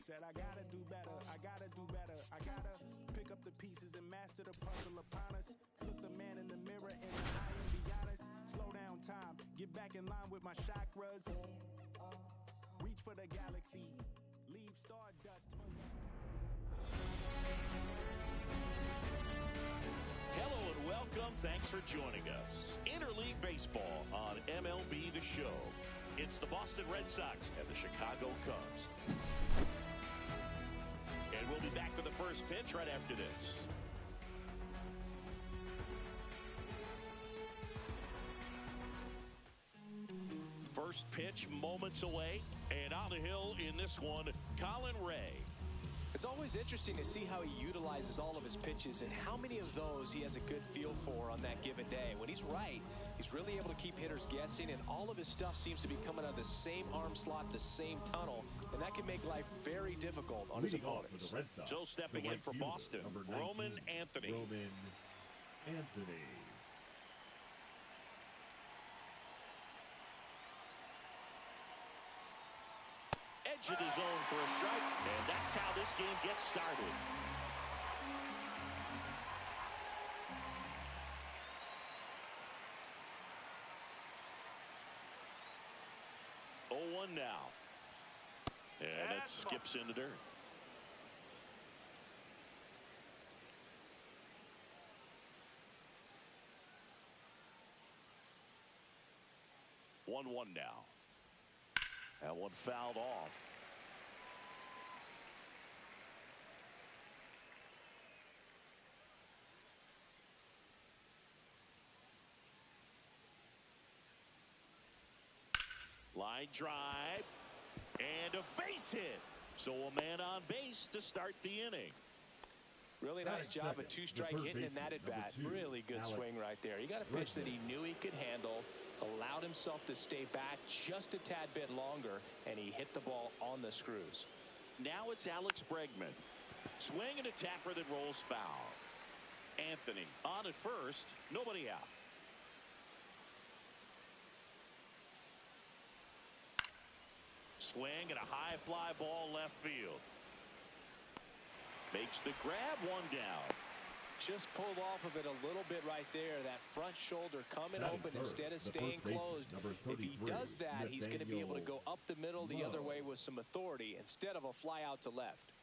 Said I gotta do better, I gotta do better. I gotta pick up the pieces and master the puzzle upon us. Look the man in the mirror in the eye and be honest. Slow down time, get back in line with my chakras. Reach for the galaxy, leave stardust. Hello and welcome. Thanks for joining us. Interleague Baseball on MLB The Show. It's the Boston Red Sox and the Chicago Cubs. And we'll be back with the first pitch right after this. First pitch moments away, and on the hill in this one, Colin Ray. It's always interesting to see how he utilizes all of his pitches and how many of those he has a good feel for on that given day. When he's right, he's really able to keep hitters guessing, and all of his stuff seems to be coming out of the same arm slot, the same tunnel, and that can make life very difficult on his opponents. So stepping in for Boston, Roman Anthony. Roman Anthony. Edge of the zone for a strike, and that's how this game gets started. Oh, 1 now. And it skips into dirt. One now. That one fouled off. Line drive. And a base hit. So a man on base to start the inning. Really nice job of two-strike hitting in that at-bat. Really good swing right there. He got a pitch that he knew he could handle, allowed himself to stay back just a tad bit longer, and he hit the ball on the screws. Now it's Alex Bregman. Swing and a tapper that rolls foul. Anthony on at first, nobody out. Swing and a high fly ball left field. Makes the grab, 1 down. Just pulled off of it a little bit right there. That front shoulder coming open instead of staying closed. If he does that, he's going to be able to go up the middle the other way with some authority instead of a fly out to left.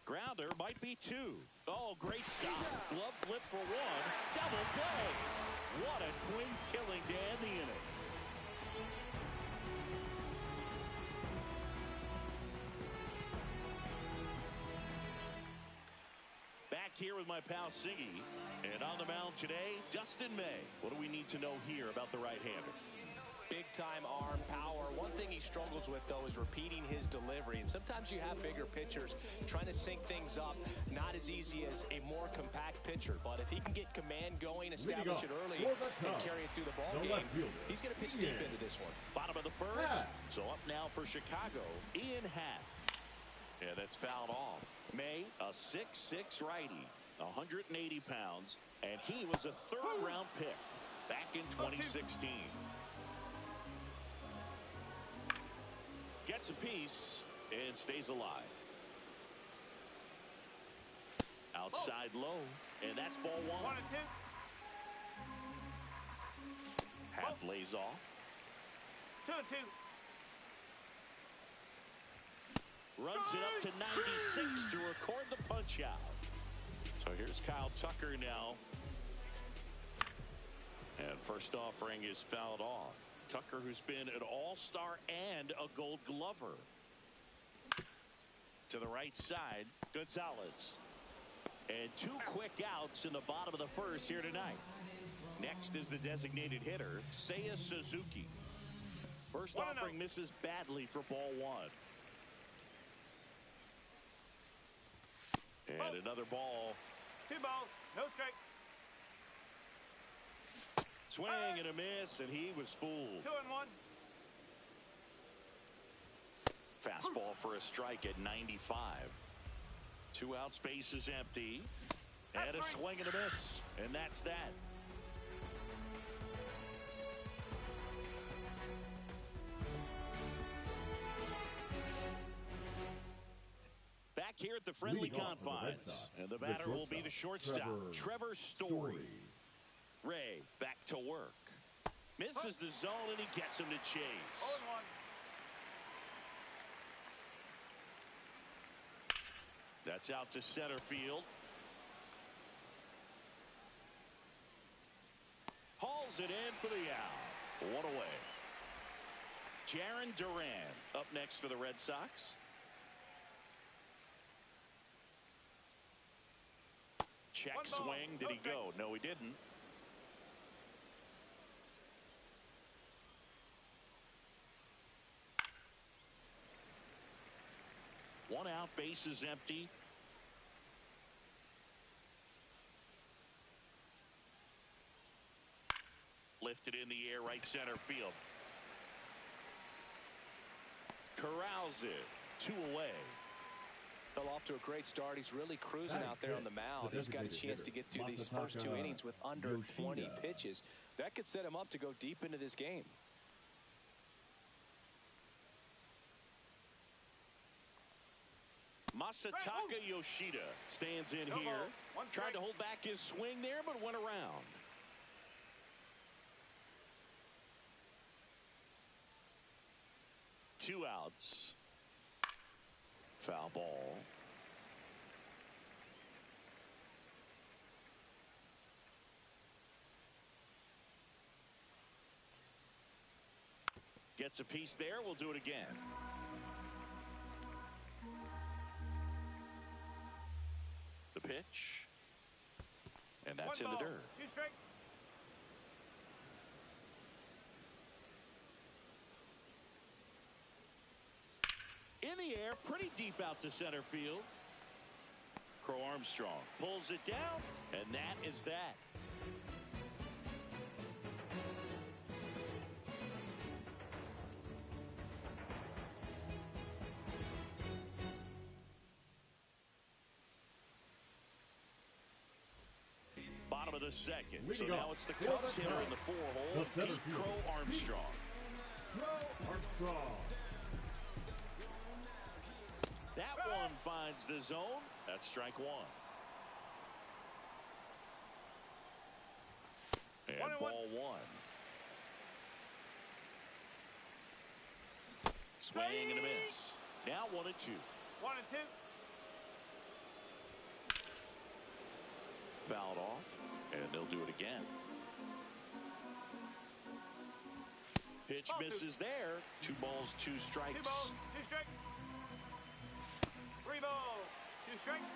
Grounder might be 2. Oh, great stop. Glove flip for 1. Double play. What a twin killing to end the inning. Back here with my pal Siggy. And on the mound today, Dustin May. What do we need to know here about the right-hander? Big-time arm power. One thing he struggles with, though, is repeating his delivery. And sometimes you have bigger pitchers trying to sync things up. Not as easy as a more compact pitcher. But if he can get command going, establish it early, and carry it through the ball game, he's going to pitch deep into this one. Bottom of the first. So up now for Chicago, Ian Happ. Yeah, that's fouled off. May, a 6'6" righty, 180 pounds, and he was a third-round pick back in 2016. Gets a piece and stays alive. Outside low, and that's ball 1. 1 and 2. Happ lays off. 2 and 2. Runs it up to 96 to record the punch out. So here's Kyle Tucker now. And first offering is fouled off. Tucker, who's been an all-star and a gold glover. To the right side, Gonzalez. And 2 quick outs in the bottom of the first here tonight. Next is the designated hitter, Seiya Suzuki. First offering misses badly for ball 1. And another ball. 2 balls, no strike. Swing and a miss, and he was fooled. 2 and 1. Fastball for a strike at 95. 2 outs, base is empty. And a swing and a miss. And that's that. the friendly Leading off for the Red confines. Sox, And the batter will be the shortstop, Trevor Story. Ray back to work. Misses the zone, and he gets him to chase. 0-1. That's out to center field. Hauls it in for the out. One away. Jarren Duran up next for the Red Sox. Check swing. Did he go? No, he didn't. One out, bases empty. Lifted in the air, right center field. Corrals it. 2 away. Fell off to a great start. He's really cruising out there on the mound. He's got a chance to get through these first 2 innings with under 20 pitches. That could set him up to go deep into this game. Masataka Yoshida stands in here. Tried to hold back his swing there, but went around. Two outs. Foul ball. Gets a piece there. We'll do it again. The pitch. And that's in the dirt. 2 strike. In the air, pretty deep out to center field. Crow Armstrong pulls it down, and that is that. Bottom of the second. So now it's the Cubs hitter in the 4-hole, Pete Crow Armstrong. Crow Armstrong. That one finds the zone. That's strike 1. And ball 1. Swing and a miss. Now 1-2. 1-2. Fouled off, and they'll do it again. Pitch misses there. 2 balls, 2 strikes. 2 balls, 2 strikes. 3 balls, 2 strikes.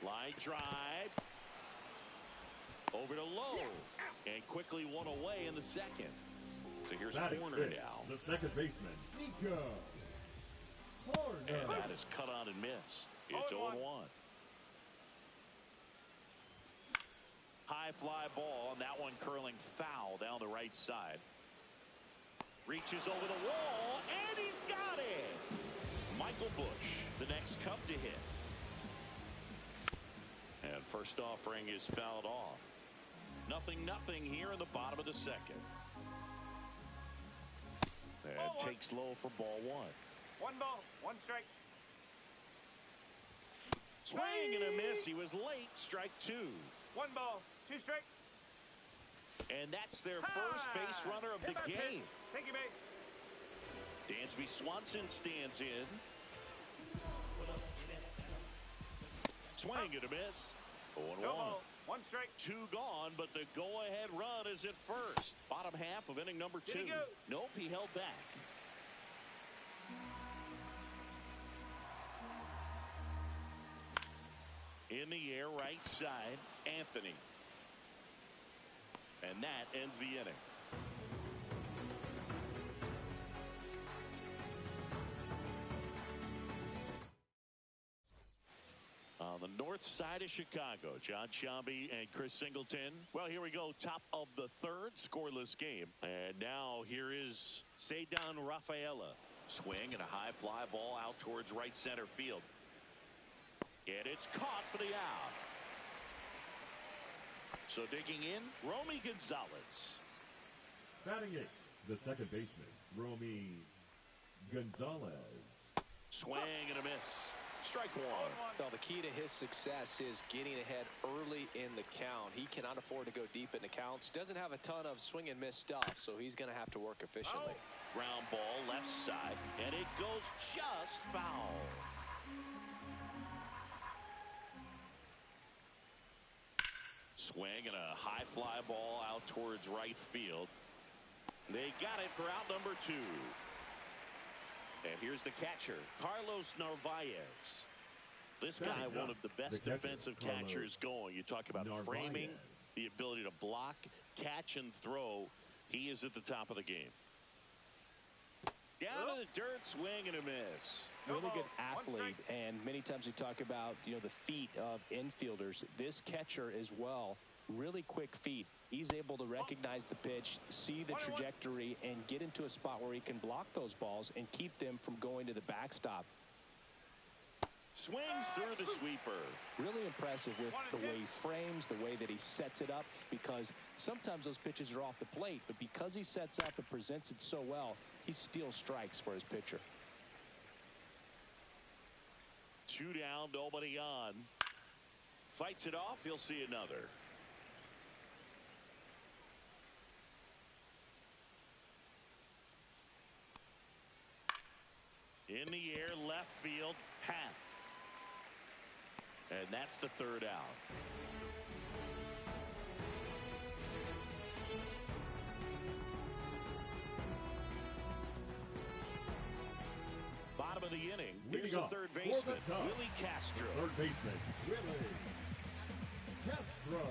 Line drive. Over to low. And quickly 1 away in the second. So here's Corner now. The second baseman, Nico. And that is cut on and missed. It's 0-1. High fly ball, and that one curling foul down the right side. Reaches over the wall, and he's got it. Michael Busch, the next Cub to hit. And first offering is fouled off. 0-0 here in the bottom of the second. And takes low for ball 1. 1 ball, 1 strike. Swing and a miss. He was late. Strike 2. 1 ball, 2 strikes. And that's their first base runner of the game. Thank you, mate. Dansby Swanson stands in. Swing and a miss. 0-1. 1 strike. 2 gone, but the go-ahead run is at first. Bottom half of inning number 2. Nope, he held back. In the air, right side, Anthony. And that ends the inning. On the north side of Chicago, John Sciambi and Chris Singleton. Well, here we go. Top of the 3rd, scoreless game. And now here is Ceddanne Rafaela. Swing and a high fly ball out towards right center field. And it's caught for the out. So digging in, Romy Gonzalez. Batting 8th, the second baseman, Romy Gonzalez. Swing and a miss. Strike one. Well, the key to his success is getting ahead early in the count. He cannot afford to go deep in the counts. Doesn't have a ton of swing and miss stuff, so he's going to have to work efficiently. Ground ball left side, and it goes just foul. Swing and a high fly ball out towards right field. They got it for out number 2. And here's the catcher, Carlos Narvaez. This guy, one of the best defensive catchers going. You talk about framing, the ability to block, catch, and throw. He is at the top of the game. Down to the dirt, swing and a miss. Really good athlete, and many times we talk about, the feet of infielders. This catcher as well, really quick feet. He's able to recognize the pitch, see the trajectory, and get into a spot where he can block those balls and keep them from going to the backstop. Swings through the sweeper. Really impressive with the way he frames, the way that he sets it up, because sometimes those pitches are off the plate, but because he sets up and presents it so well, he steals strikes for his pitcher. 2 down, nobody on. Fights it off, he'll see another. In the air, left field, half. And that's the 3rd out. Bottom of the inning. Here's the third baseman, Willie Castro. Third baseman, Willie Castro.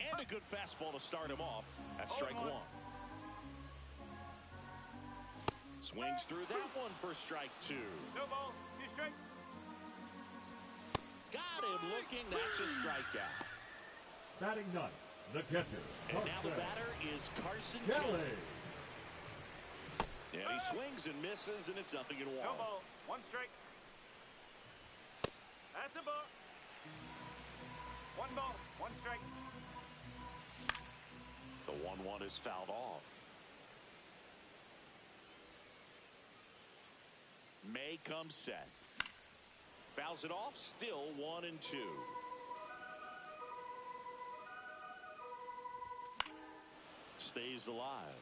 And a good fastball to start him off at strike 1. Swings through that one for strike 2. No ball, 2 strike. Got him looking. That's a strikeout. Batting ninth, the catcher. And now the batter is Carson Kelly. Kelly. And he swings and misses, and it's 0-1. No ball, 1 strike. That's a ball. 1 ball, 1 strike. The 1-1 is fouled off. May comes set. Fouls it off, still 1-2. Stays alive.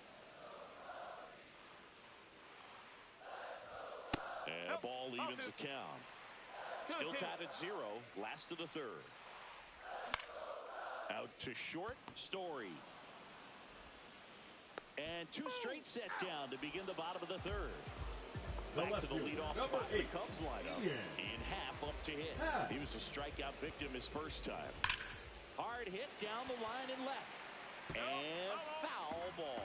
And a ball evens the count. Still tied at 0. Last of the 3rd. Out to short, Story. And 2 straight set down to begin the bottom of the 3rd. Back to the leadoff spot in the Cubs lineup. In half up to hit. He was a strikeout victim his first time. Hard hit down the line and left. And foul ball.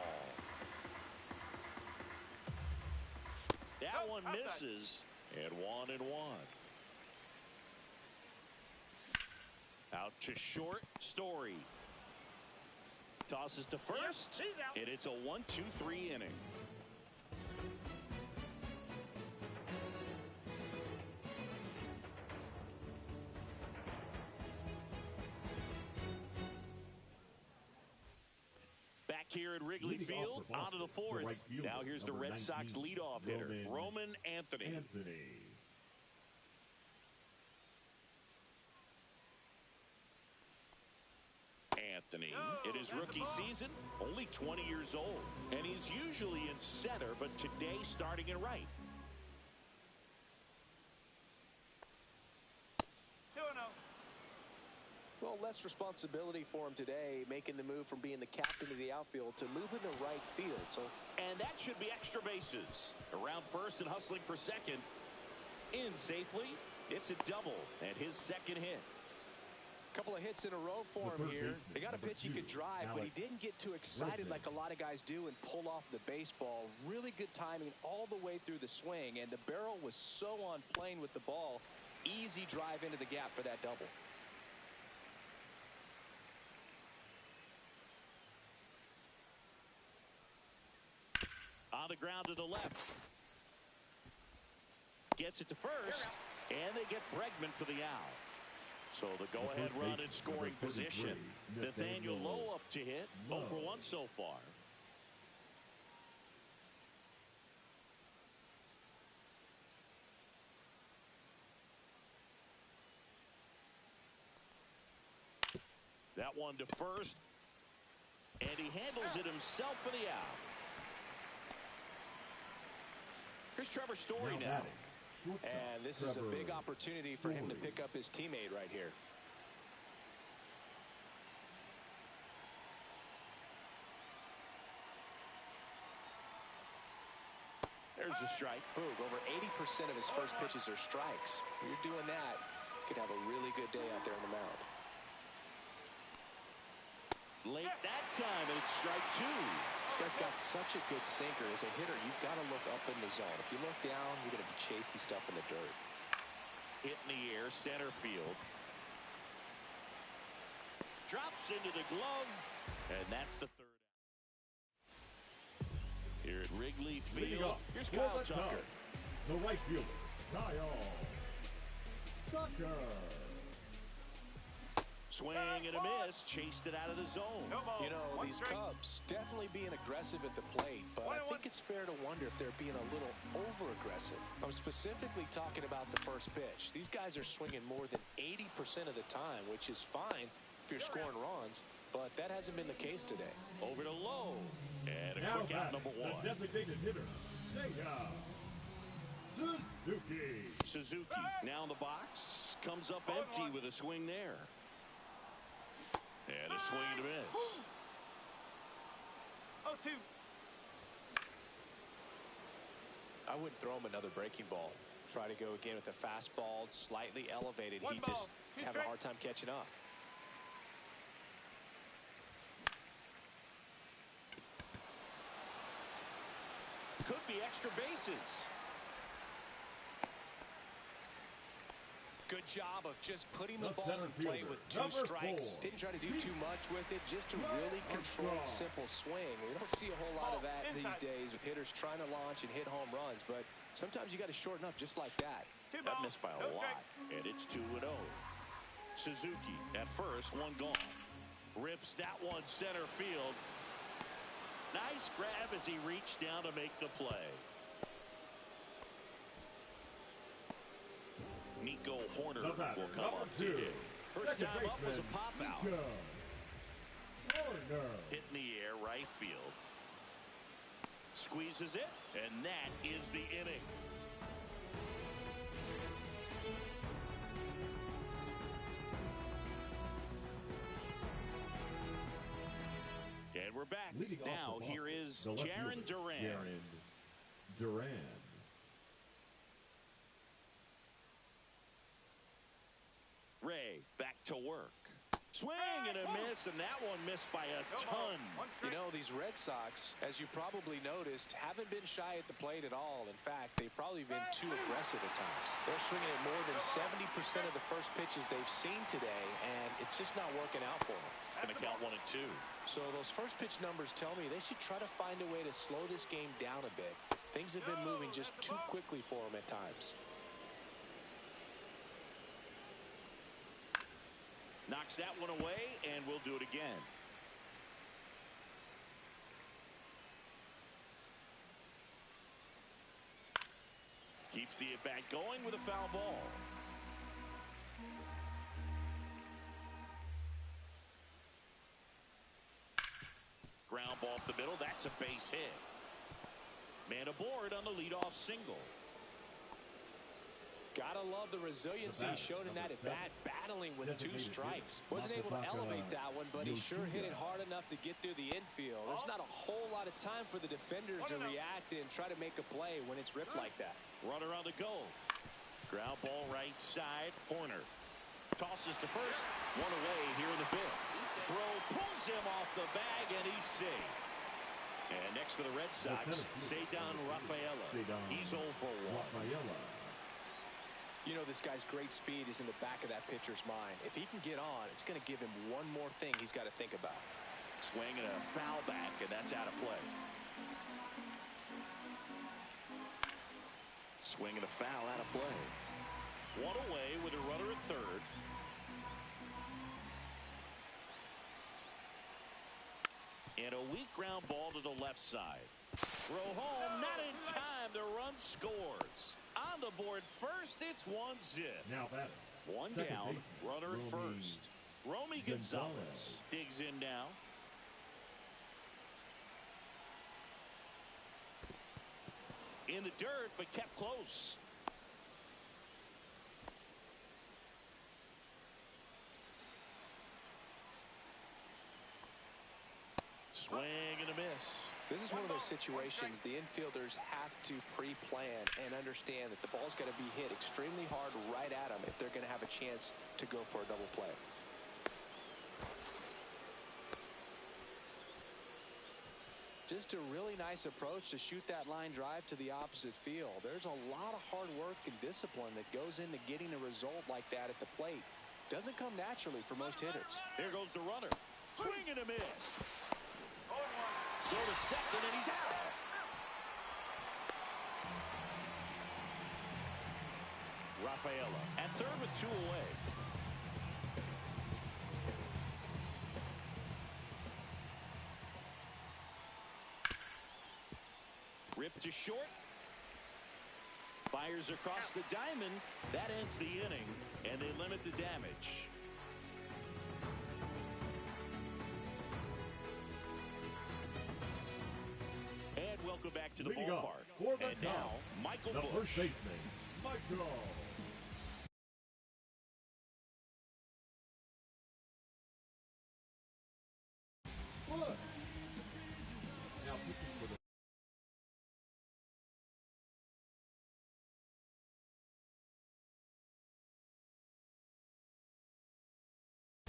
That one misses. And 1-1. Out to short, Story. Tosses to first. And it's a 1-2-3 inning. Back here at Wrigley Field, out of the 4th. Now here's the Red Sox leadoff hitter, Roman Anthony. Anthony, in his rookie season, only 20 years old. And he's usually in center, but today starting in right. 2-0. Well, less responsibility for him today, making the move from being the captain of the outfield to moving to right field. And that should be extra bases. Around first and hustling for second. In safely, it's a double and his 2nd hit. Couple of hits in a row for him here. They got a pitch he could drive, but he didn't get too excited like a lot of guys do and pull off the baseball. Really good timing all the way through the swing, and the barrel was so on plane with the ball. Easy drive into the gap for that double. On the ground to the left. Gets it to first, and they get Bregman for the out. So the go-ahead run in scoring position. Nathaniel Lowe up to hit. 0 for 1 so far. That one to first. And he handles it himself for the out. Here's Trevor Story now. And this is a big opportunity for him to pick up his teammate right here. There's the strike. Boog, over 80% of his first pitches are strikes. When you're doing that, you could have a really good day out there on the mound. Late that time, and it's strike two. This guy's got such a good sinker. As a hitter, you've got to look up in the zone. If you look down, you're going to be chasing stuff in the dirt. Hit in the air, center field. Drops into the glove, and that's the third. Here at Wrigley Field, here's Kyle Tucker. The right fielder, Kyle Tucker. Swing and a miss, chased it out of the zone. You know, these Cubs definitely being aggressive at the plate, but I think it's fair to wonder if they're being a little over-aggressive. I'm specifically talking about the first pitch. These guys are swinging more than 80% of the time, which is fine if you're scoring runs, but that hasn't been the case today. Over to Lowe, and a Now quick out number one. The designated hitter, Suzuki. Suzuki now in the box, comes up empty with a swing there. And a swing and a miss. 0-2. I wouldn't throw him another breaking ball. Try to go again with the fastball, slightly elevated. He just having a hard time catching up. Could be extra bases. Good job of just putting the ball in play with two strikes. Didn't try to do too much with it, just a really controlled, simple swing. We don't see a whole lot of that these days with hitters trying to launch and hit home runs, but sometimes you got to shorten up just like that. That missed by a lot, and it's 2-0. Suzuki at first, one gone. Rips that one center field. Nice grab as he reached down to make the play. Nico Horner will come up to hit. First time up was a pop out. Hit in the air, right field. Squeezes it, and that is the inning. And we're back. Now here is Jarren Duran. Ray back to work. Swing and a miss, and that one missed by a ton. You know, these Red Sox, as you probably noticed, haven't been shy at the plate at all. In fact, they've probably been too aggressive at times. They're swinging at more than 70% of the first pitches they've seen today, and it's just not working out for them. Going to count 1-2. So those first pitch numbers tell me they should try to find a way to slow this game down a bit. Things have been moving just too quickly for them at times. Knocks that one away, and we'll do it again. Keeps the at-bat going with a foul ball. Ground ball up the middle. That's a base hit. Man aboard on the leadoff single. Gotta love the resiliency he showed in that at-bat, battling with two strikes. Wasn't able to elevate that one, but he sure hit it hard enough to get through the infield. There's not a whole lot of time for the defenders to react and try to make a play when it's ripped like that. Runner on the go. Ground ball right side. Horner tosses to first. One away here in the fifth. Throw pulls him off the bag, and he's safe. And next for the Red Sox, Ceddanne Rafaela. He's 0 for 1. You know, this guy's great speed is in the back of that pitcher's mind. If he can get on, it's going to give him one more thing he's got to think about. Swing and a foul back, and that's out of play. Swing and a foul out of play. One away with a runner at third. And a weak ground ball to the left side. Throw home, not in time. The run scores. On the board first, it's 1-0. Now batting. One down, runner at first. Romy Gonzalez digs in now. In the dirt, but kept close. Swing and a miss. This is one of those situations the infielders have to pre-plan and understand that the ball's got to be hit extremely hard right at them if they're going to have a chance to go for a double play. Just a really nice approach to shoot that line drive to the opposite field. There's a lot of hard work and discipline that goes into getting a result like that at the plate. Doesn't come naturally for most hitters. There goes the runner. Swing and a miss. Go to second, and he's out. Rafaela at third with 2 away. Ripped to short. Fires across the diamond. That ends the inning, and they limit the damage. And welcome back to the Leading ballpark. for the And now, Michael the Busch. first baseman, Michael. Busch. Now pitching for the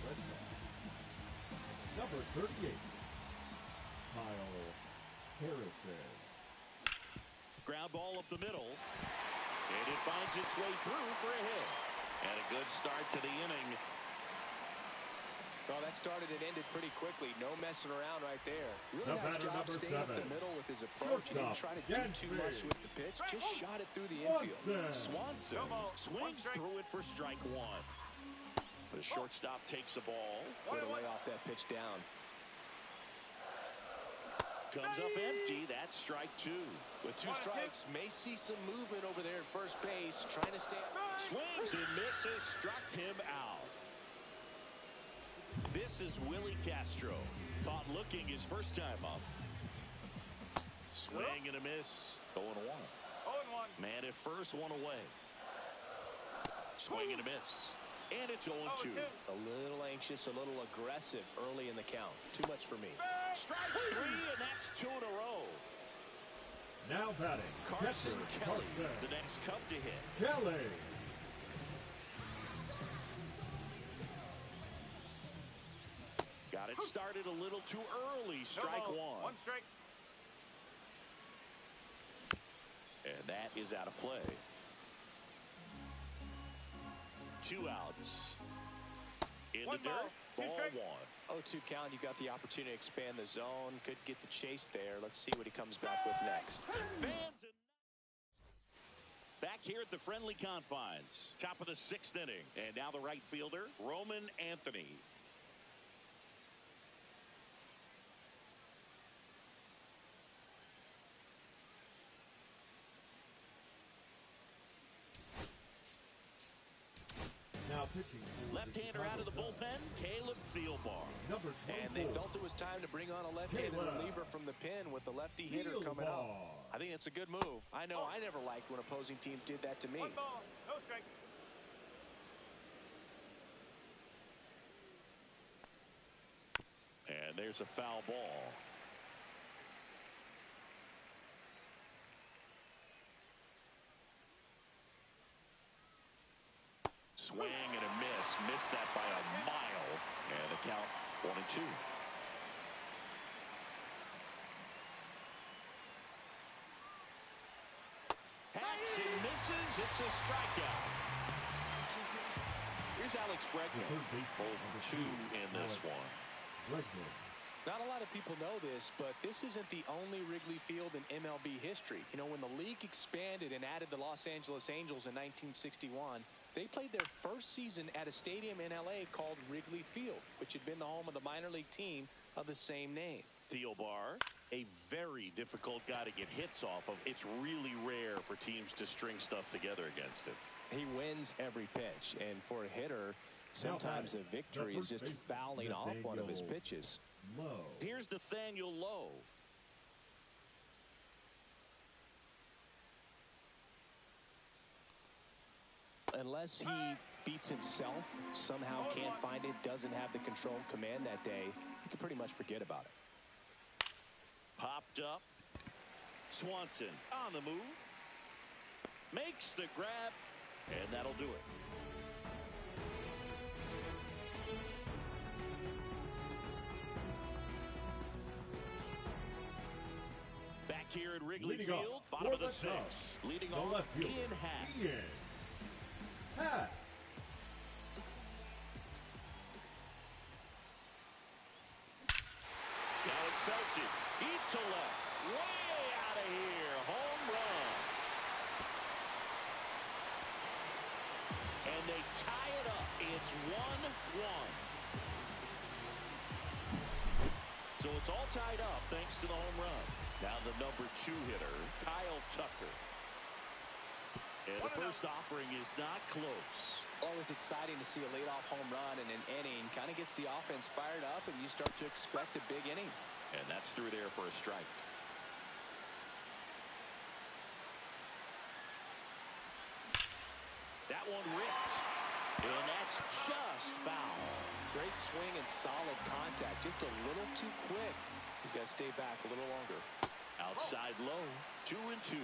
Red Sox. Number 38, Kyle Harrison. Ground ball up the middle. And it finds its way through for a hit. And a good start to the inning. Well, that started and ended pretty quickly. No messing around right there. Really The nice batter, job number staying up 7. the middle with his approach. He didn't try to do too much with the pitch. Just shot it through the infield. Swanson swings through it for strike 1. The shortstop takes the ball. Way to lay off that pitch down. Comes up empty. That's strike 2. With 2 strikes, may see some movement over there at first base. Trying to stay. Swings and misses. Struck him out. This is Willie Castro. Thought looking his first time up. Swing and a miss. 0-1. 0-1. Man at first, 1 away. Swing and a miss. And it's 0-2. A little anxious, a little aggressive early in the count. Too much for me. Strike 3, and that's 2 in a row. Now batting, Carson catcher, Kelly, Carson the next Cub to hit. Kelly. Got it started a little too early. Strike 1. 1 strike. And that is out of play. 2 outs. In the dirt, ball 1. 0-2 count. You've got the opportunity to expand the zone. Could get the chase there. Let's see what he comes back with next. Fans back here at the friendly confines. Top of the 6th inning. And now the right fielder, Roman Anthony. Now pitching. Left-hander out of the bullpen, Caleb Thielbar. Number 24. And they felt it was time to bring on a left-handed reliever from the pen with the lefty hitter coming up. I think it's a good move. I know I never liked when opposing teams did that to me. 1 ball, no strike. And there's a foul ball. Swing and a miss. Missed that by a mile. And the count 1-2. Hacks and misses. It's a strikeout. Here's Alex Bregman. 0-2 in this one. Bregman. Not a lot of people know this, but this isn't the only Wrigley Field in MLB history. You know, when the league expanded and added the Los Angeles Angels in 1961, they played their first season at a stadium in L.A. called Wrigley Field, which had been the home of the minor league team of the same name. Thielbar, a very difficult guy to get hits off of. It's really rare for teams to string stuff together against him. He wins every pitch, and for a hitter, Sometimes a victory is just fouling off one of his pitches. Here's Nathaniel Lowe. Unless he beats himself, somehow can't find it, doesn't have the control and command that day, you can pretty much forget about it. Popped up. Swanson on the move. Makes the grab, and that'll do it. Back here at Wrigley Field, bottom of the sixth. Leading off, Ian Happ. Now it's belted. Deep to left. Way out of here. Home run. And they tie it up. It's 1-1. So it's all tied up thanks to the home run. Now the number 2 hitter, Kyle Tucker. And the first offering is not close. Always exciting to see a leadoff home run in an inning. Kind of gets the offense fired up, and you start to expect a big inning. And that's through there for a strike. That one ripped. And that's just foul. Great swing and solid contact. Just a little too quick. He's got to stay back a little longer. Outside low. 2-2.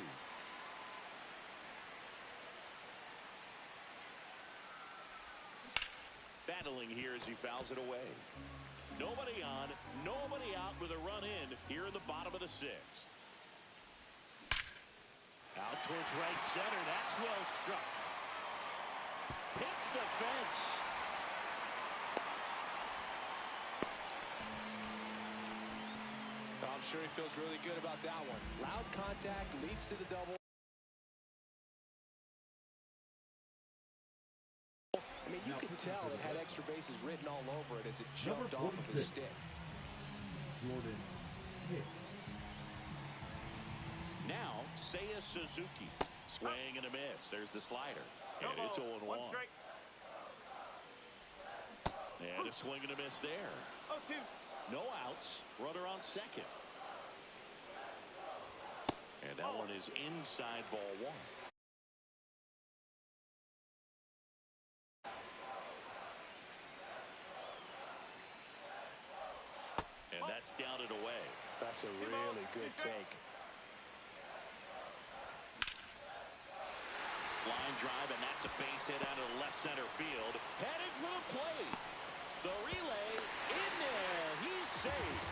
Battling here as he fouls it away. Nobody on, nobody out with a run in here in the bottom of the sixth. Out towards right center. That's well struck. Hits the fence. I'm sure he feels really good about that one. Loud contact leads to the double. I mean, you can tell it had extra bases written all over it as it jumped off of his stick. Jordan. Now, Seiya Suzuki. Swing and a miss. There's the slider. And it's 0-1. And a swing and a miss there. 0-2. No outs. Runner on second. And that one is inside ball 1. And that's down and away. That's a really good take. Line drive, and that's a base hit out of the left center field. Headed for the plate. The relay in there. He's safe.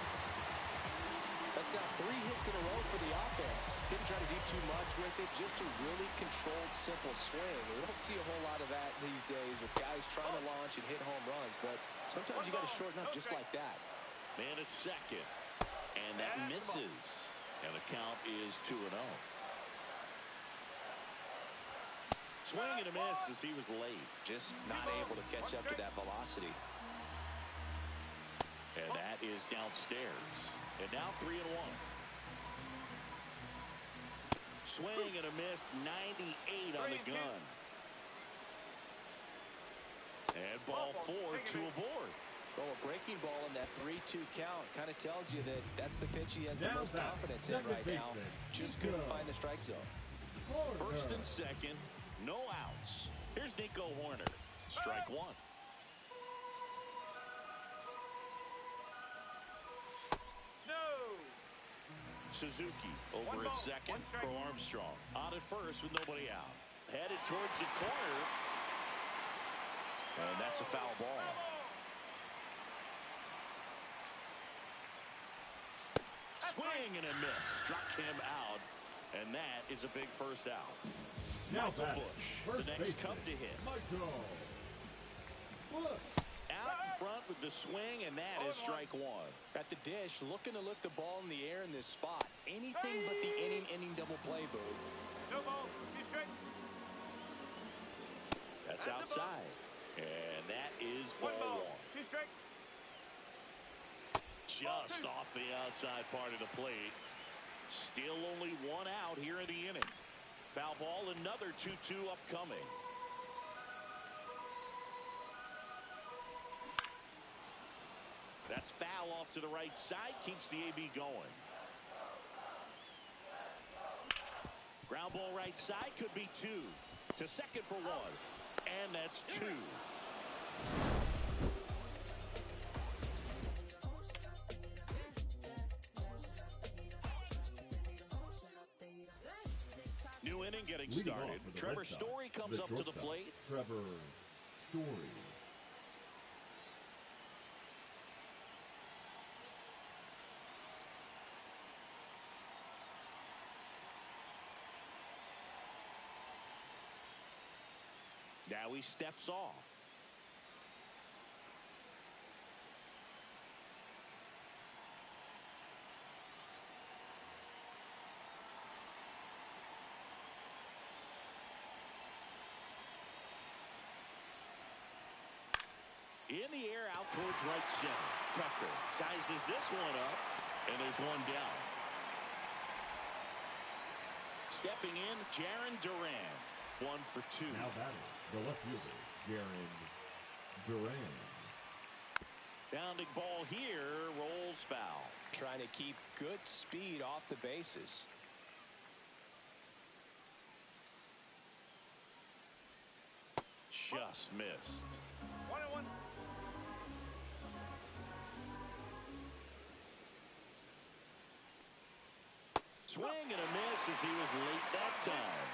That's now 3 hits in a row for the offense. Didn't try to do too much with it. Just a really controlled, simple swing. We don't see a whole lot of that these days with guys trying to launch and hit home runs. But sometimes you got to shorten up just like that. Man at second. And that misses. And the count is 2-0. Swing and a miss as he was late. Just not able to catch up to that velocity. And that is downstairs. And now 3-1. Swing and a miss. 98 on the gun. And ball 4, 2 aboard. Well, a breaking ball in that 3-2 count kind of tells you that that's the pitch he has the most confidence in right now. Just couldn't find the strike zone. First and second. No outs. Here's Nico Horner. Strike 1. No. Suzuki over at second for Armstrong. On at first with nobody out. Headed towards the corner. And that's a foul ball. Swing and a miss. Struck him out. And that is a big first out. Now Michael Bush, the next Cub to hit. Out in front with the swing, and that is strike 1. At the dish, looking to lift the ball in the air in this spot. Anything but the inning double play, Boo. No ball. 2 strike. That's outside. And that is ball 1. 2 strike. Just off the outside part of the plate. Still only 1 out here in the inning. Foul ball, another 2-2 upcoming. That's foul off to the right side. Keeps the AB going. Ground ball right side. Could be two. To second for one. And that's two. New inning getting started. Trevor Story comes up to the plate. Trevor Story. Now he steps off. In the air out towards right center. Tucker sizes this one up, and there's one down. Stepping in, Jarren Duran. 1 for 2. Now batting the left fielder, Jarren Duran. Bounding ball here, rolls foul. Trying to keep good speed off the bases. Just missed. 1-1. Swing and a miss as he was late that time.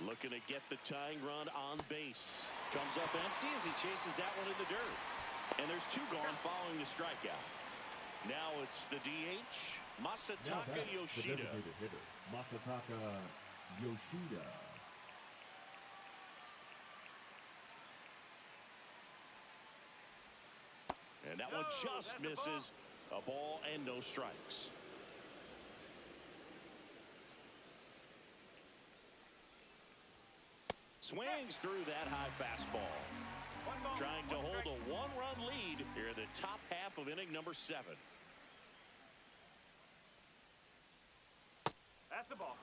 Looking to get the tying run on base. Comes up empty as he chases that one in the dirt. And there's two gone following the strikeout. Now it's the DH, Masataka Yoshida. The designated hitter, Masataka Yoshida. And that one just misses. A ball and no strikes. Swings through that high fastball. Trying to hold a one-run lead here in the top half of inning number 7. That's a ball.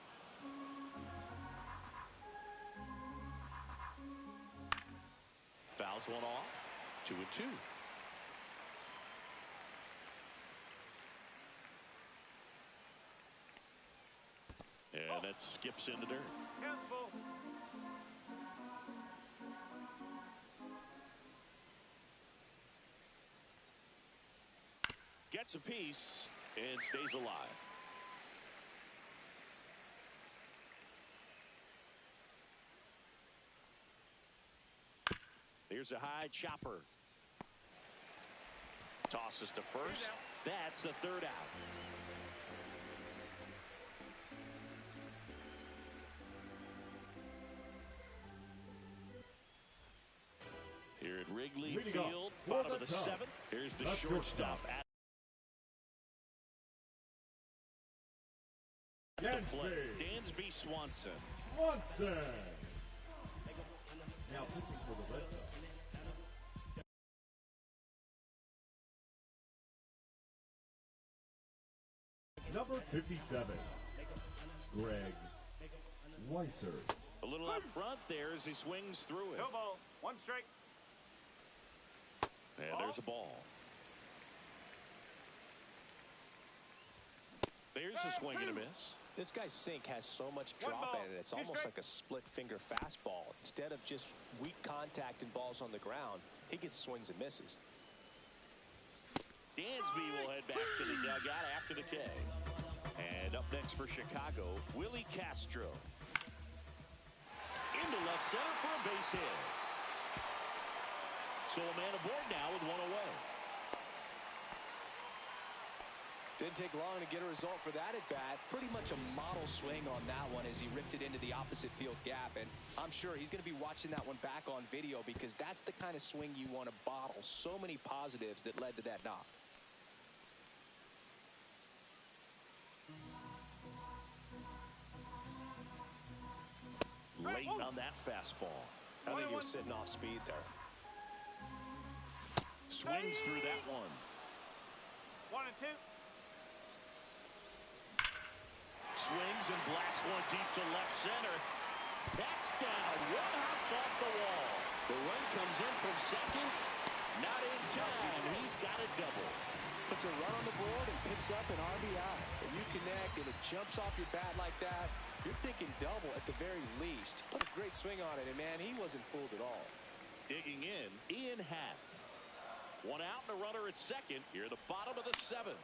Fouls one off. 2-2. And that skips into dirt. Handful. Gets a piece and stays alive. Here's a high chopper. Tosses to first. That's the third out. Here at Wrigley Field, bottom of the 7th. Here's the shortstop at the plate. Dansby Swanson. Now pitching for the Red Sox. Number 57, Greg Weiser. A little up front there as he swings through it. No ball. 1 strike. And there's a ball. There's a swing and a miss. This guy's sink has so much drop in it. It's almost like a split finger fastball. Instead of just weak contact and balls on the ground, he gets swings and misses. Dansby will head back to the dugout after the K. And up next for Chicago, Willie Castro. Into left center for a base hit. So a man aboard now with one away. Didn't take long to get a result for that at bat. Pretty much a model swing on that one as he ripped it into the opposite field gap. And I'm sure he's going to be watching that one back on video because that's the kind of swing you want to bottle. So many positives that led to that knock. Late on that fastball. I think he was sitting off speed there. Swings through that one. 1 and 2. swings and blasts one deep to left center. That's down. One hops off the wall. The run comes in from second. Not in time. He's got a double. Puts a run on the board and picks up an RBI. When you connect and it jumps off your bat like that, you're thinking double at the very least. Put a great swing on it, and man, he wasn't fooled at all. Digging in, Ian Happ. One out and a runner at second. Here at the bottom of the seventh.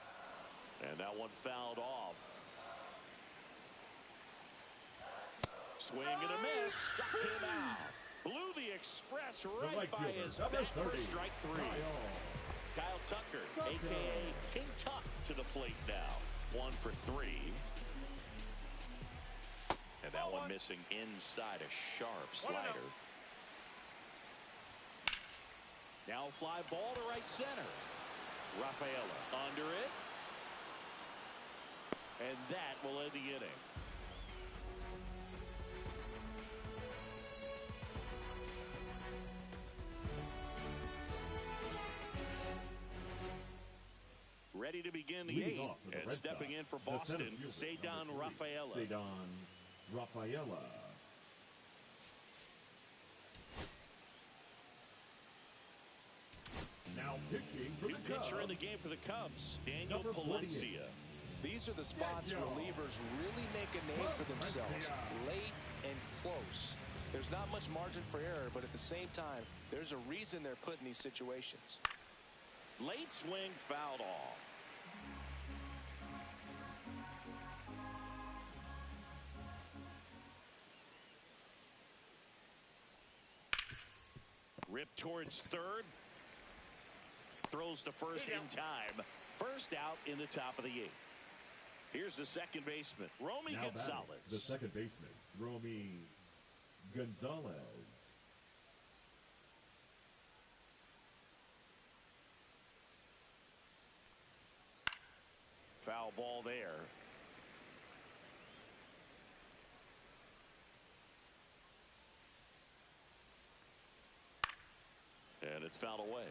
And that one fouled off. Swing and a miss. Struck him out. Blew the express right by his bat for strike three. Kyle Tucker, a.k.a. King Tuck, to the plate now. 1 for 3. And that one missing inside, a sharp slider. Now a fly ball to right center. Rafaela under it. And that will end the inning. Ready to begin the eighth, and stepping in for Boston, Cedar Rafaela. Cedar Rafaela. Now pitching for New the Cubs. pitcher in the game for the Cubs, Daniel Number 48. Palencia. These are the spots relievers really make a name for themselves. Late and close. There's not much margin for error, but at the same time, there's a reason they're put in these situations. Late swing fouled off. Ripped towards third. Throws to first in time. First out in the top of the eighth. Here's the second baseman, Romy Gonzalez. The second baseman, Romy Gonzalez. Foul ball there. And it's fouled away.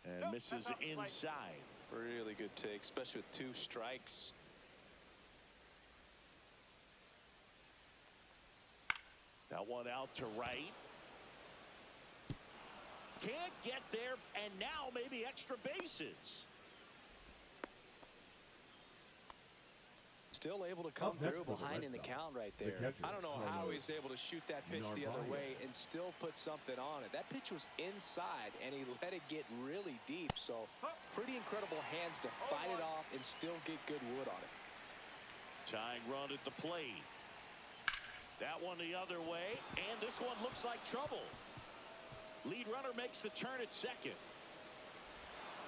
And misses inside. Really good take, especially with 2 strikes. That one out to right. Can't get there, and now maybe extra bases. Still able to come through behind in the count right there. I don't know how he's able to shoot that pitch the other way and still put something on it. That pitch was inside, and he let it get really deep. So pretty incredible hands to fight it off and still get good wood on it. Tying run at the plate. That one the other way, and this one looks like trouble. Lead runner makes the turn at second.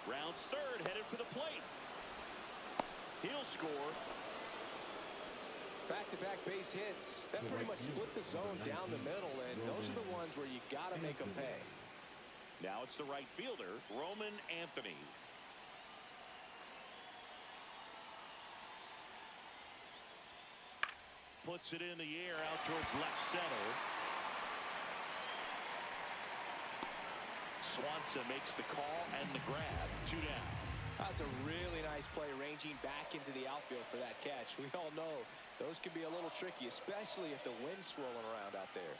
Rounds third, headed for the plate. He'll score. Back-to-back base hits. That pretty much split the zone down the middle, and those are the ones where you got to make them pay. Now it's the right fielder, Roman Anthony. Puts it in the air out towards left center. Swanson makes the call and the grab. 2 down. That's a really nice play, ranging back into the outfield for that catch. We all know those can be a little tricky, especially if the wind's swirling around out there.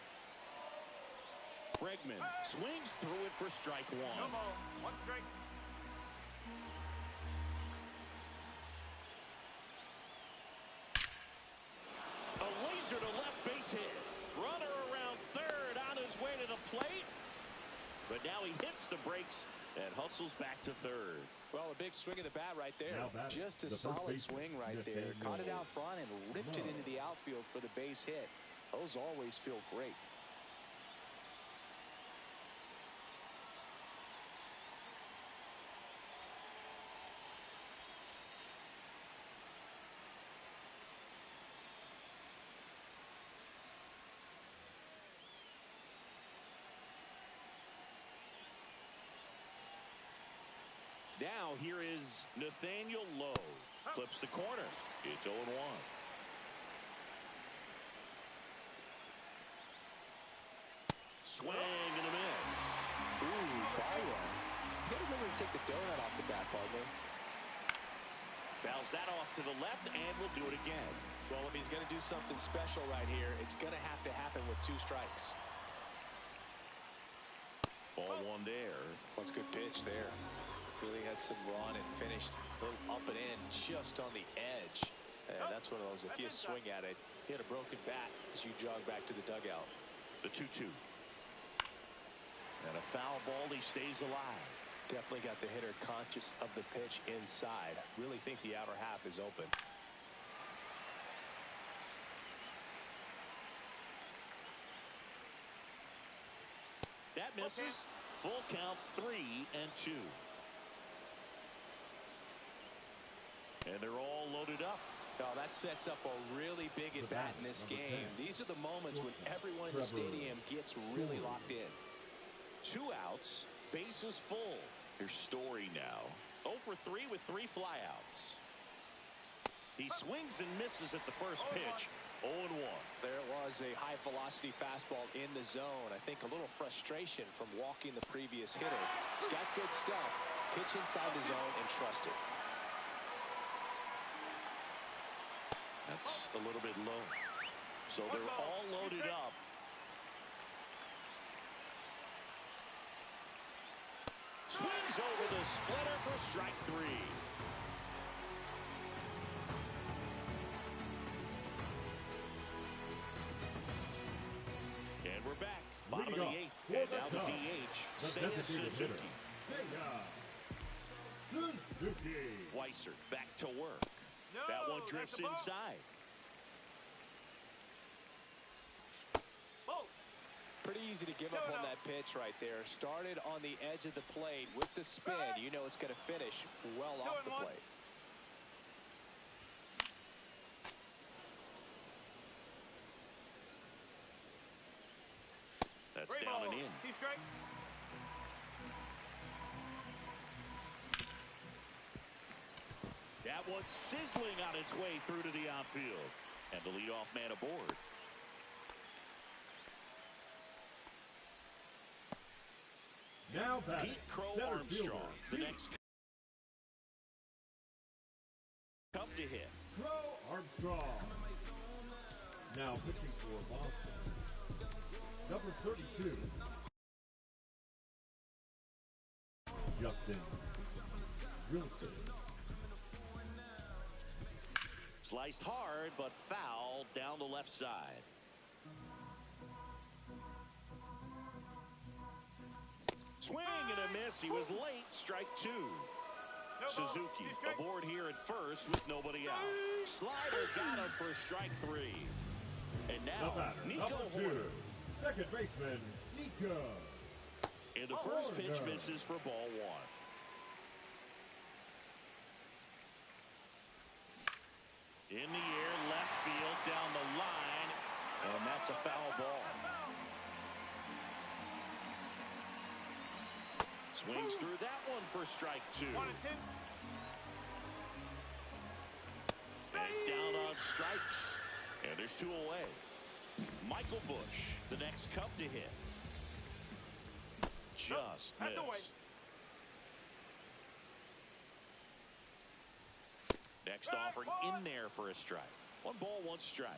Bregman swings through it for strike 1. No more. 1 strike. A laser to left base hit. Runner around third on his way to the plate. But now he hits the brakes and hustles back to third. Well, a big swing of the bat right there. Just a solid swing right there. Caught it out front and ripped it into the outfield for the base hit. Those always feel great. Now here is Nathaniel Lowe. Clips the corner. It's 0-1. Swing and a miss. take the donut off the bat, partner. Fouls that off to the left, and we'll do it again. Well, if he's going to do something special right here, it's going to have to happen with 2 strikes. Ball one there. That's a good pitch there. Really had some run and finished a little up and in, just on the edge. And that's one of those, if you swing at it, hit a broken bat as you jog back to the dugout. The 2-2. And a foul ball, he stays alive. Definitely got the hitter conscious of the pitch inside. Really think the outer half is open. That misses. Full count, 3-2. And they're all loaded up. Oh, that sets up a really big at bat in this game. These are the moments when everyone in the stadium gets really locked in. 2 outs, bases full. Here's Story now. 0 for 3 with 3 flyouts. He swings and misses at the first pitch. 0-1. There was a high velocity fastball in the zone. I think a little frustration from walking the previous hitter. He's got good stuff. Pitch inside the zone and trust it. That's a little bit low. So they're all loaded up. Swings over the splitter for strike 3. And we're back. Bottom of the 8th. And now the DH, Seiya Suzuki. Weiser back to work. That one drifts inside. Pretty easy to give up on that pitch right there. Started on the edge of the plate with the spin. You know it's going to finish well off the plate. That's down and in. That one's sizzling on its way through to the outfield. And the leadoff man aboard. Now batting, Pete Crow center Armstrong, fielder, the next up to hit. Crow Armstrong. Now pitching for Boston. Number 32. Justin Wilson. Sliced hard, but foul down the left side. Swing and a miss. He was late. Strike 2. Suzuki aboard here at first with nobody out. Slider got him for strike 3. And now Nico Horner. Second baseman, Nico. And the first pitch misses for ball 1. In the air, left field, down the line, and that's a foul ball. Swings through that one for strike 2. 1-2. Back down on strikes. And there's 2 away. Michael Bush, the next Cub to hit. Just missed. Next offering in there for a strike. 1 ball, 1 strike.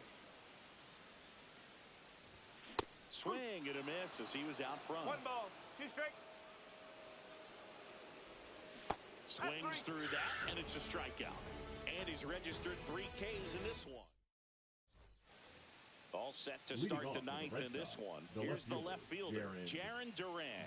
Swing and a miss as he was out front. 1 ball, 2 strikes. Swings through that, and it's a strikeout. And he's registered 3 Ks in this one. All set to start the 9th in this one. Here's the left fielder, Jarren Duran.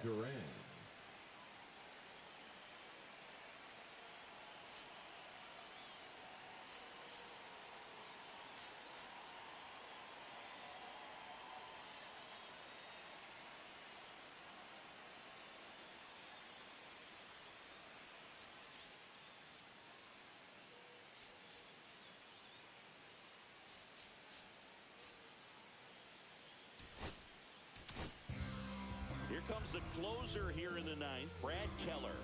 Here comes the closer here in the 9th, Brad Keller.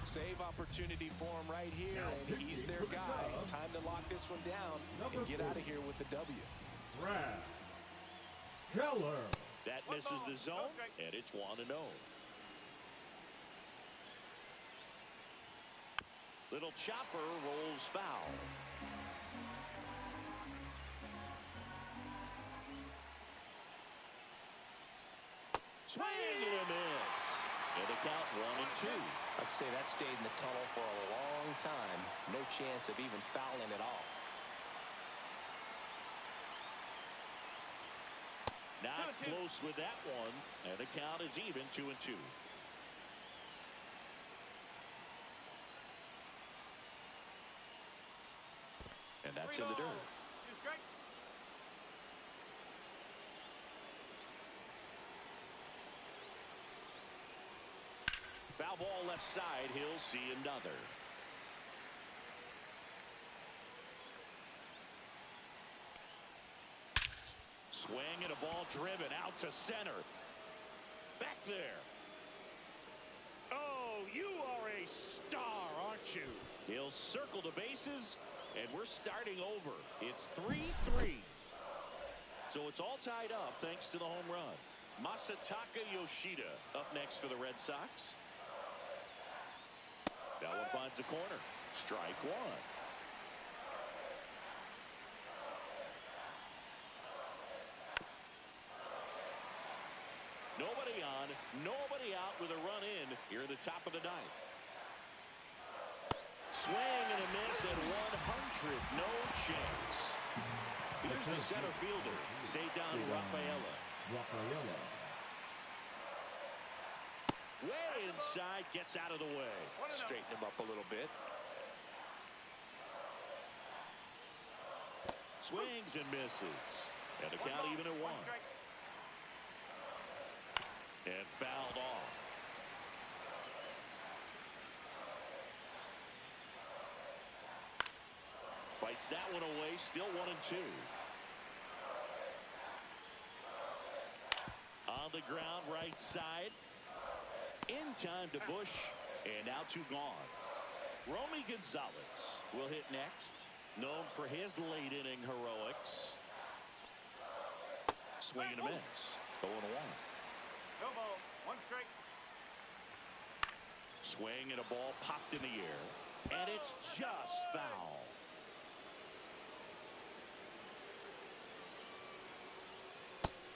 Save opportunity for him right here, and he's their guy. Time to lock this one down and get out of here with the W. Brad Keller. That misses the zone, and it's 1-0. Little chopper rolls foul. Swing and a miss. And the count 1-2. I'd say that stayed in the tunnel for a long time. No chance of even fouling it off. Not close with that one. And the count is even 2-2. And that's in the dirt. 2 strikes. Foul ball left side. He'll see another. Swing and a ball driven out to center. Back there. Oh, you are a star, aren't you? He'll circle the bases, and we're starting over. It's 3-3. So it's all tied up thanks to the home run. Masataka Yoshida up next for the Red Sox. That one finds the corner. Strike one. Nobody on, nobody out with a run in here at the top of the ninth. Swing and a miss at 100. No chance. Here's the center fielder, Cedar Rafaela. Way inside, gets out of the way. Straighten him up a little bit. Swings and misses. And the count even at 1. And fouled off. Fights that one away, still 1-2. On the ground, right side. In time to Bush, and now 2 gone. Romy Gonzalez will hit next, known for his late inning heroics. Swing and a miss. 0-1. No ball. 1 strike. Swing and a ball popped in the air, and it's just foul.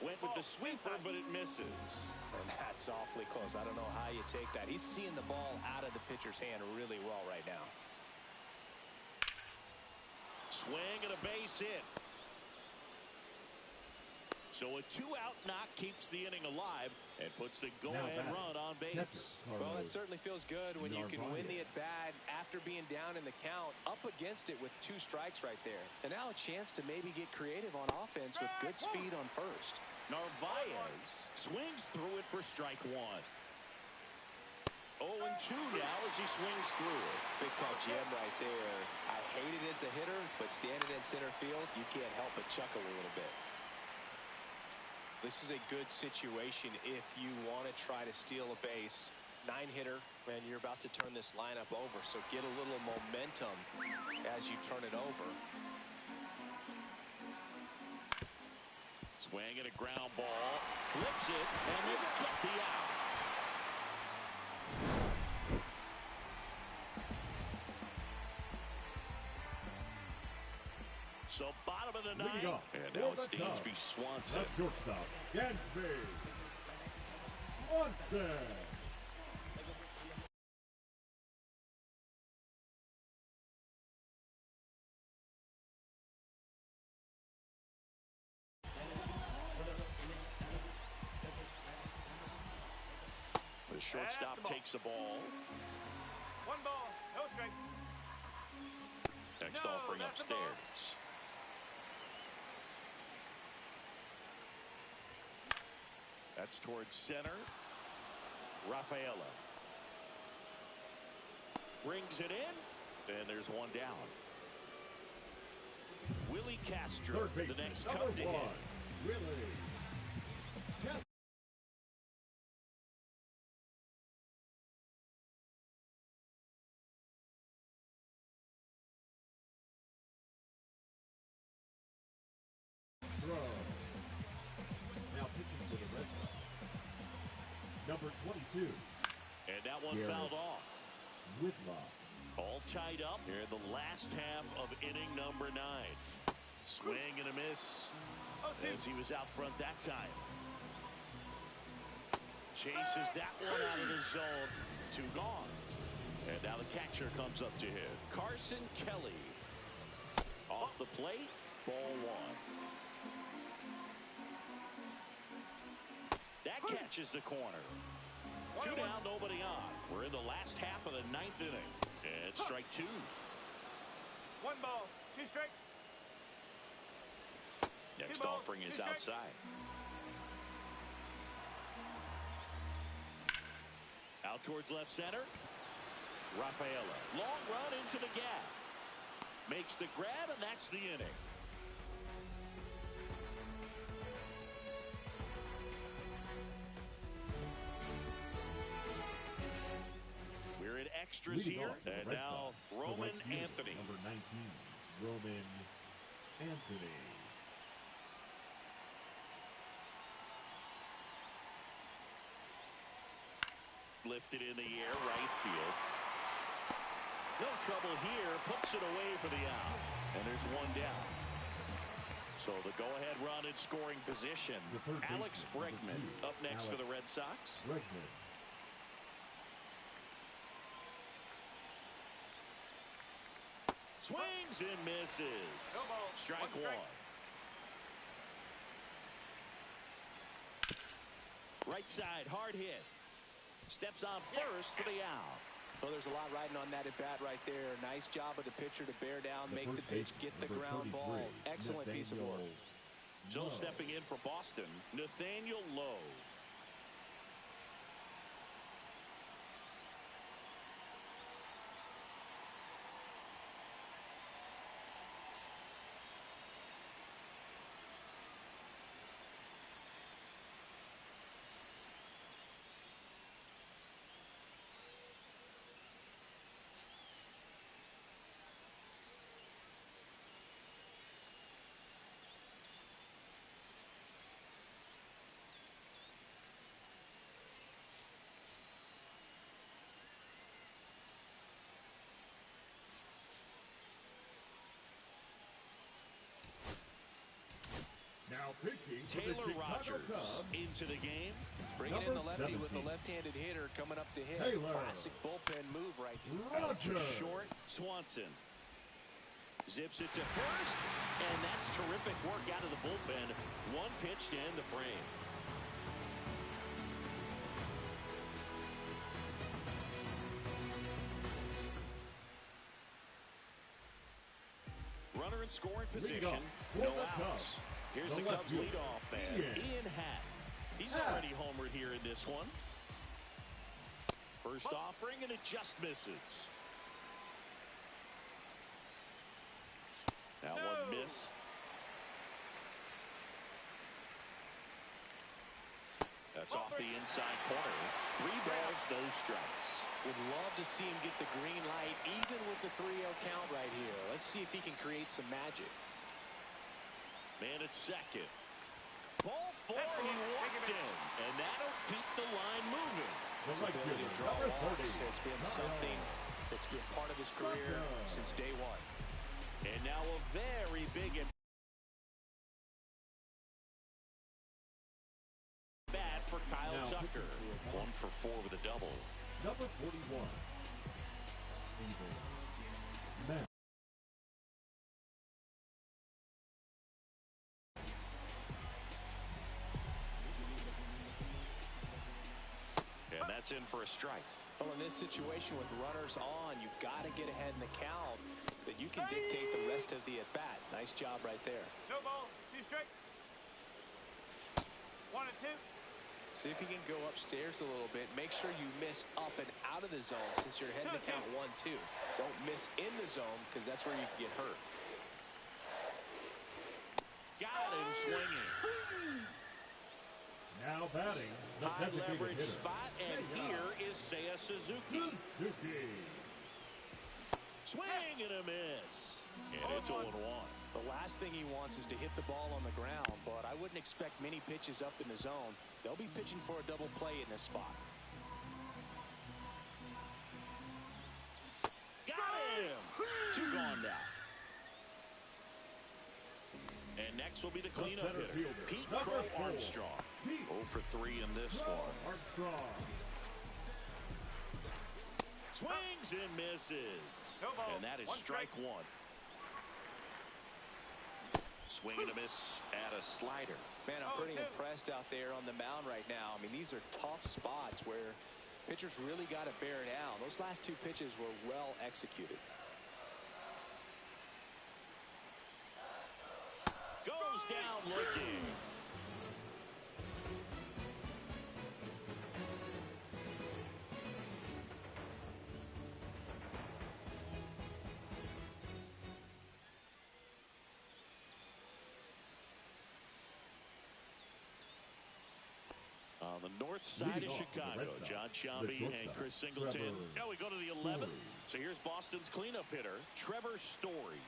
Went with the sweeper, but it misses. And that's awfully close. I don't know how you take that. He's seeing the ball out of the pitcher's hand really well right now. Swing and a base hit. So a 2-out knock keeps the inning alive and puts the go-ahead run on base. Well, it certainly feels good when you can win the at-bat after being down in the count, up against it with 2 strikes right there. And now a chance to maybe get creative on offense with good speed on first. Narvaez swings through it for strike 1. 0-2 now as he swings through it. Big time gem right there. I hate it as a hitter, but standing in center field, you can't help but chuckle a little bit. This is a good situation if you want to try to steal a base. 9-hitter, and you're about to turn this lineup over, so get a little momentum as you turn it over. Swing and a ground ball. Flips it, and you get the out. So bottom of the ninth, and now it's Dansby Swanson. That's shortstop, Dansby Swanson. The shortstop takes the ball. 1 ball. No strike. Next offering upstairs. That's towards center. Rafaela brings it in, and there's 1 down. Willie Castro, the next cup to hit. Willie. Throw. Now pitching for the Red Sox. Number 22. And that one fouled off. Whitlock. All tied up here in the last half of inning number 9. Swing and a miss as he was out front that time. Chases that one out of the zone. 2 gone. And now the catcher comes up to hit. Carson Kelly. Off the plate. Ball 1. That catches the corner. 2 down, nobody on. We're in the last half of the 9th inning. And strike 2. 1 ball, 2 strikes. Next offering is outside. Out towards left center. Rafaela. Long run into the gap. Makes the grab, and that's the inning. We're in extras here. And now Roman Anthony. Number 19, Roman Anthony. Lifted in the air, right field. No trouble here. Puts it away for the out. And there's 1 down. So the go-ahead run in scoring position. Alex Bregman up next for the Red Sox. Bregman. Swings and misses. Strike 1. Right side, hard hit. Steps on first for the out. Well, there's a lot riding on that at bat right there. Nice job of the pitcher to bear down, make the pitch, get the ground ball. Excellent piece of work. So stepping in for Boston, Nathaniel Lowe. Now pitching for Taylor the Chicago Rogers Cubs. into the game. Bringing in the lefty 17. with the left-handed hitter coming up to hit. Taylor. Classic bullpen move right here. Rogers. Short. Swanson zips it to first, and that's terrific work out of the bullpen. 1 pitch to end the frame. Runner in scoring position. No outs. Here's the Cubs leadoff man, Ian Happ. He's already homered here in this one. First offering, and it just misses. That one missed. That's off the inside corner. 3 balls, no strikes. Would love to see him get the green light, even with the 3-0 count right here. Let's see if he can create some magic. Man at second. Ball 4, he walked in, and that'll keep the line moving. His ability to draw walks has been something that's been part of his career since day 1. And now a very big bat for Kyle Tucker. 1 for 4 with a double. Number 41. Man. And that's in for a strike. Well, in this situation with runners on, you've got to get ahead in the count so that you can dictate the rest of the at-bat. Nice job right there. No ball, 2 strikes. 1 and 2. See if you can go upstairs a little bit. Make sure you miss up and out of the zone since you're heading to count 1-2. Don't miss in the zone because that's where you can get hurt. Got him swinging. Now batting, the High designated leverage hitter. spot, and here is Seiya Suzuki. Swing and a miss. And it's 0-1. The last thing he wants is to hit the ball on the ground, but I wouldn't expect many pitches up in the zone. They'll be pitching for a double play in this spot. Got Two gone now. And next will be the cleanup hitter, Pete Crow Armstrong. 0 for 3 in this one. Armstrong. Swings and misses. And that is strike one. Swing and a miss at a slider. Man, I'm pretty impressed out there on the mound right now. I mean, these are tough spots where pitchers really got to bear down. Those last two pitches were well executed. Goes down looking. On the north side of Chicago, John Sciambi and Chris Singleton. Now we go to the 11th. So here's Boston's cleanup hitter, Trevor Story.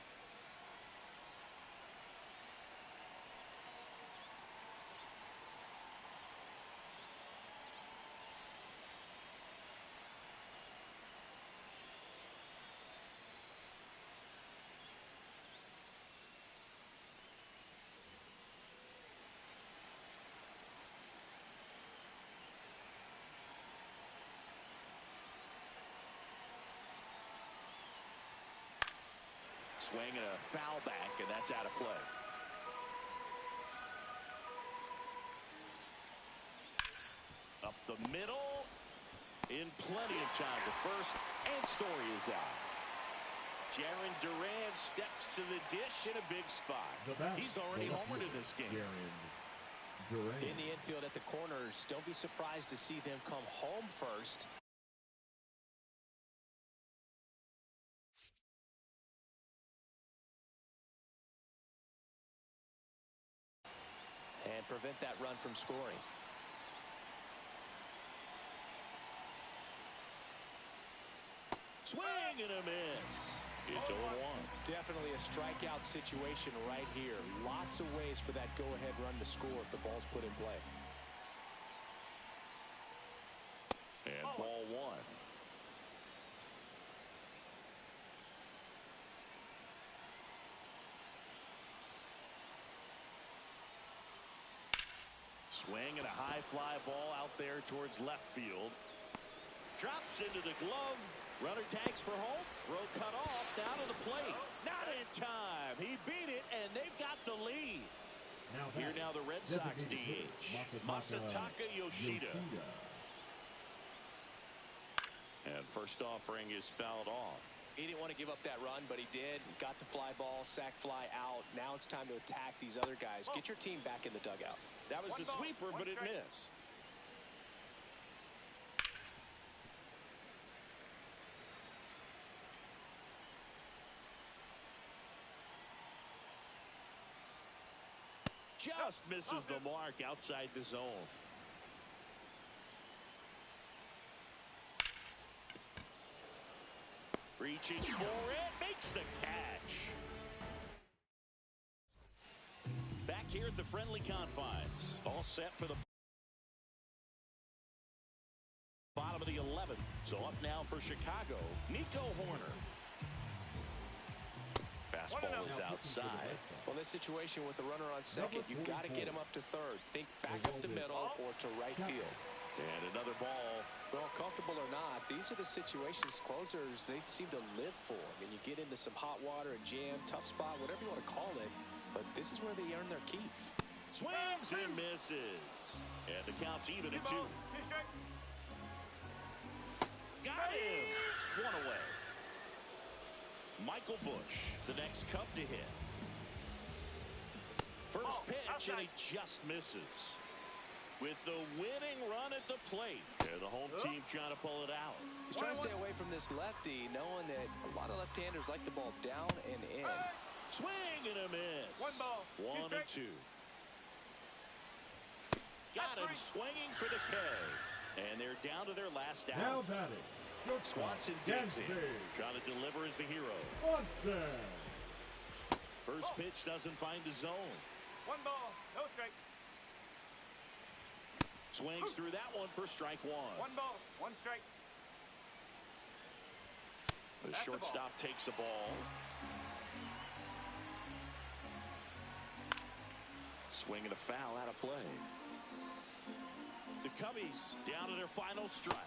Swing and a foul back, and that's out of play. Up the middle, in plenty of time to first, and Story is out. Jaron Duran steps to the dish in a big spot. He's already homered in this game. In the infield at the corners, don't be surprised to see them come home first. And prevent that run from scoring. Swing and a miss. It's 0-1. Definitely a strikeout situation right here. Lots of ways for that go-ahead run to score if the ball's put in play. And ball one. Swing and a high fly ball out there towards left field. Drops into the glove. Runner tags for home. Throw cut off. Down to the plate. Not in time. He beat it, and they've got the lead. Here now the Red Sox DH. Masataka Yoshida. And first offering is fouled off. He didn't want to give up that run, but he did. Got the fly ball, sac fly out. Now it's time to attack these other guys. Get your team back in the dugout. That was the sweeper, but it missed. Just misses the mark outside the zone. Reaching for it, makes the catch. Back here at the friendly confines, all set for the bottom of the 11th. So up now for Chicago, Nico Hoerner. Fastball is outside. Well, this situation with the runner on second, you've got to get him up to third. Think back up the middle or to right field. And another ball. Well, comfortable or not, these are the situations closers they seem to live for. I mean, you get into some hot water and jam, tough spot, whatever you want to call it, but this is where they earn their keep. Swings and misses. And the count's even at 2. Got him. One away. Michael Busch, the next Cub to hit. First pitch, and he just misses. With the winning run at the plate. And the home team trying to pull it out. He's trying to stay away from this lefty, knowing that a lot of left-handers like the ball down and in. Swing and a miss. 1 ball. 1 and 2. Got him swinging for the K. And they're down to their last out. Now batting. Swanson digs in. Trying to deliver as the hero. First pitch doesn't find the zone. 1 ball. No strike. Swings through that one for strike 1. 1 ball. 1 strike. The That's the shortstop takes the ball. Swing and a foul out of play. The Cubbies down to their final strike.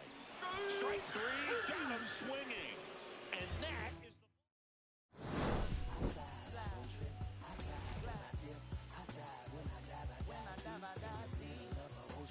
Strike three, got him swinging.